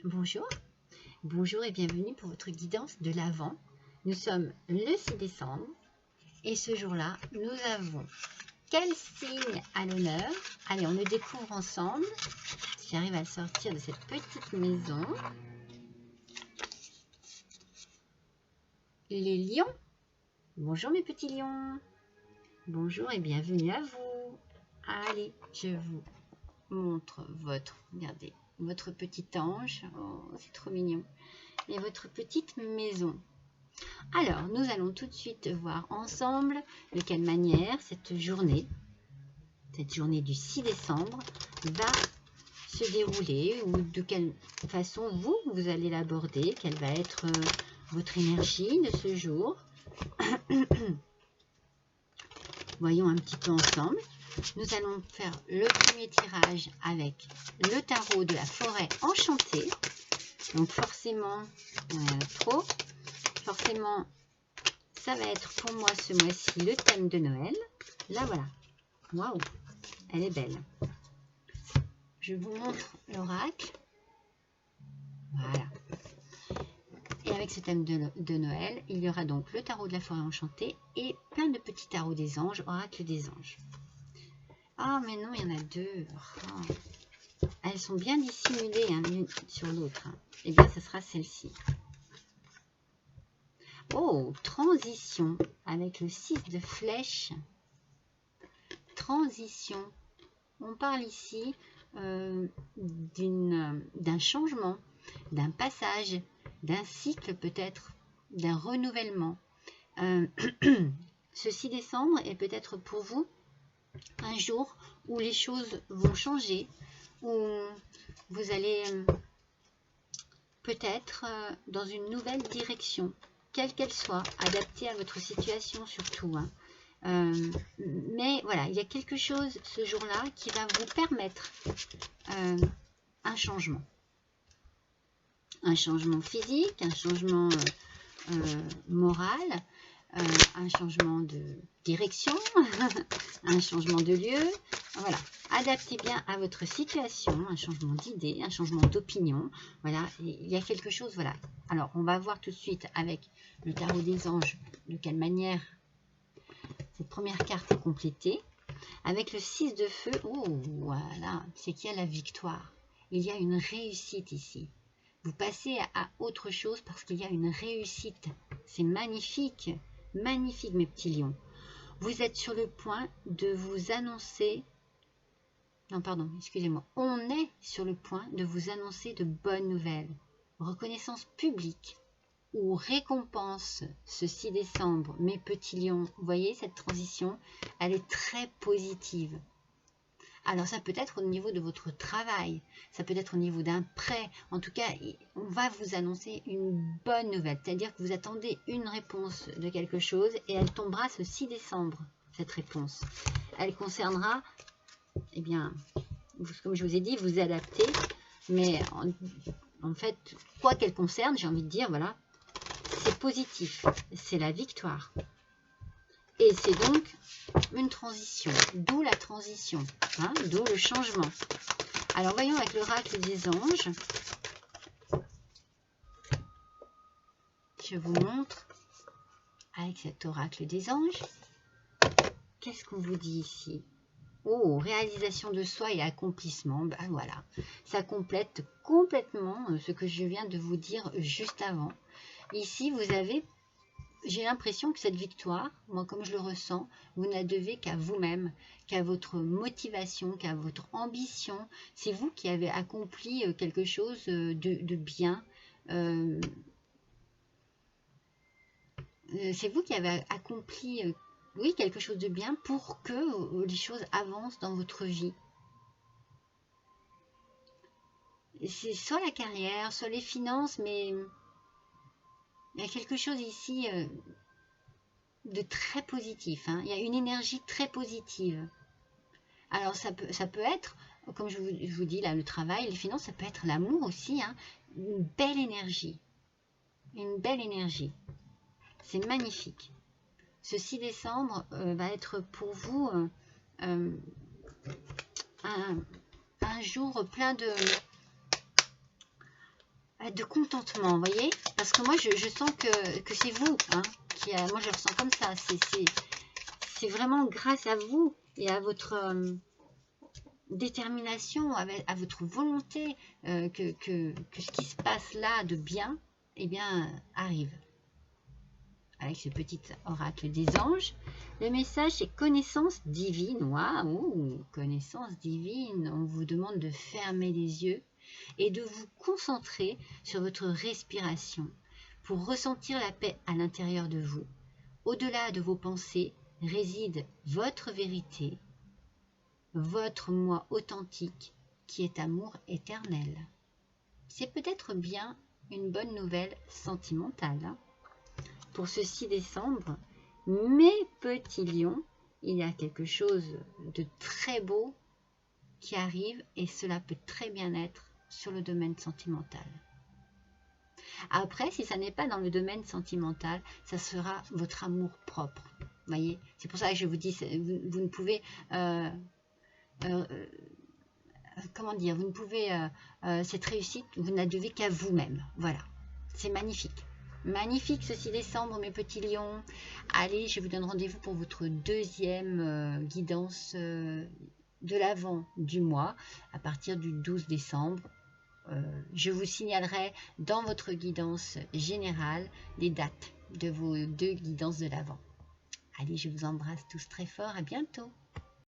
Bonjour, bonjour et bienvenue pour votre guidance de l'Avent. Nous sommes le 6 décembre et ce jour-là, nous avons quel signe à l'honneur? Allez, on le découvre ensemble. Si j'arrive à le sortir de cette petite maison. Les lions. Bonjour mes petits lions. Bonjour et bienvenue à vous. Allez, je vous montre regardez, votre petit ange. Oh, c'est trop mignon. Et votre petite maison. Alors, nous allons tout de suite voir ensemble de quelle manière cette journée du 6 décembre, va se dérouler ou de quelle façon vous allez l'aborder, quelle va être votre énergie de ce jour. Voyons un petit peu ensemble. Nous allons faire le premier tirage avec le tarot de la forêt enchantée. Donc forcément, forcément, ça va être pour moi ce mois-ci le thème de Noël. Là, voilà. Waouh, elle est belle. Je vous montre l'oracle. Voilà. Et avec ce thème de Noël, il y aura donc le tarot de la forêt enchantée et plein de petits tarots des anges, oracle des anges. Ah, mais non, il y en a deux. Oh. Elles sont bien dissimulées l'une sur l'autre. Eh bien, ce sera celle-ci. Oh, transition avec le 6 de flèche. Transition. On parle ici d'un changement, d'un passage, d'un cycle peut-être, d'un renouvellement. Ce 6 décembre est peut-être pour vous un jour où les choses vont changer, où vous allez peut-être dans une nouvelle direction, quelle qu'elle soit, adaptée à votre situation surtout. Mais voilà, il y a quelque chose ce jour-là qui va vous permettre un changement. Un changement physique, un changement moral, un changement de direction, un changement de lieu. Voilà, adaptez bien à votre situation, un changement d'idée, un changement d'opinion. Voilà, il y a quelque chose, voilà. Alors, on va voir tout de suite avec le tarot des anges de quelle manière cette première carte est complétée. Avec le 6 de feu, oh, voilà, c'est qu'il y a la victoire. Il y a une réussite ici. Vous passez à autre chose parce qu'il y a une réussite. C'est magnifique, magnifique mes petits lions. Vous êtes sur le point de vous annoncer... Non, pardon, excusez-moi. On est sur le point de vous annoncer de bonnes nouvelles. Reconnaissance publique ou récompense ce 6 décembre, mes petits lions. Vous voyez cette transition, elle est très positive. Alors ça peut être au niveau de votre travail, ça peut être au niveau d'un prêt. En tout cas, on va vous annoncer une bonne nouvelle. C'est-à-dire que vous attendez une réponse de quelque chose et elle tombera ce 6 décembre, cette réponse. Elle concernera, eh bien, comme je vous ai dit, vous adaptez. Mais en fait, quoi qu'elle concerne, j'ai envie de dire, voilà, c'est positif. C'est la victoire. Et c'est donc une transition, d'où la transition, hein, d'où le changement. Alors voyons avec l'oracle des anges. Je vous montre avec cet oracle des anges. Qu'est-ce qu'on vous dit ici? Oh, réalisation de soi et accomplissement. Ben voilà, ça complète complètement ce que je viens de vous dire juste avant. Ici, vous avez... J'ai l'impression que cette victoire, moi comme je le ressens, vous ne la devez qu'à vous-même, qu'à votre motivation, qu'à votre ambition. C'est vous qui avez accompli quelque chose de bien. C'est vous qui avez accompli, oui, quelque chose de bien pour que les choses avancent dans votre vie. C'est soit la carrière, soit les finances, mais il y a quelque chose ici... de très positif, hein. Il y a une énergie très positive. Alors ça peut être, comme je vous dis là, le travail, les finances, ça peut être l'amour aussi, hein. Une belle énergie. Une belle énergie. C'est magnifique. Ce 6 décembre va être pour vous un jour plein de contentement, vous voyez? Parce que moi, je sens que c'est vous, hein, moi, je le ressens comme ça. C'est vraiment grâce à vous et à votre détermination, à votre volonté que ce qui se passe là de bien, eh bien, arrive. Avec ce petit oracle des anges, le message c'est connaissance divine. Waouh, connaissance divine. On vous demande de fermer les yeux et de vous concentrer sur votre respiration pour ressentir la paix à l'intérieur de vous. Au-delà de vos pensées réside votre vérité, votre moi authentique qui est amour éternel. C'est peut-être bien une bonne nouvelle sentimentale. Hein. Pour ce 6 décembre, mes petits lions, il y a quelque chose de très beau qui arrive et cela peut très bien être sur le domaine sentimental. Après, si ça n'est pas dans le domaine sentimental, ça sera votre amour propre. Vous voyez, c'est pour ça que je vous dis, vous ne pouvez, comment dire, vous ne pouvez, cette réussite, vous ne la devez qu'à vous-même. Voilà, c'est magnifique. Magnifique ce 6 décembre, mes petits lions. Allez, je vous donne rendez-vous pour votre deuxième guidance de l'avant du mois, à partir du 12 décembre. Je vous signalerai dans votre guidance générale les dates de vos 2 guidances de l'avant. Allez, je vous embrasse tous très fort, à bientôt.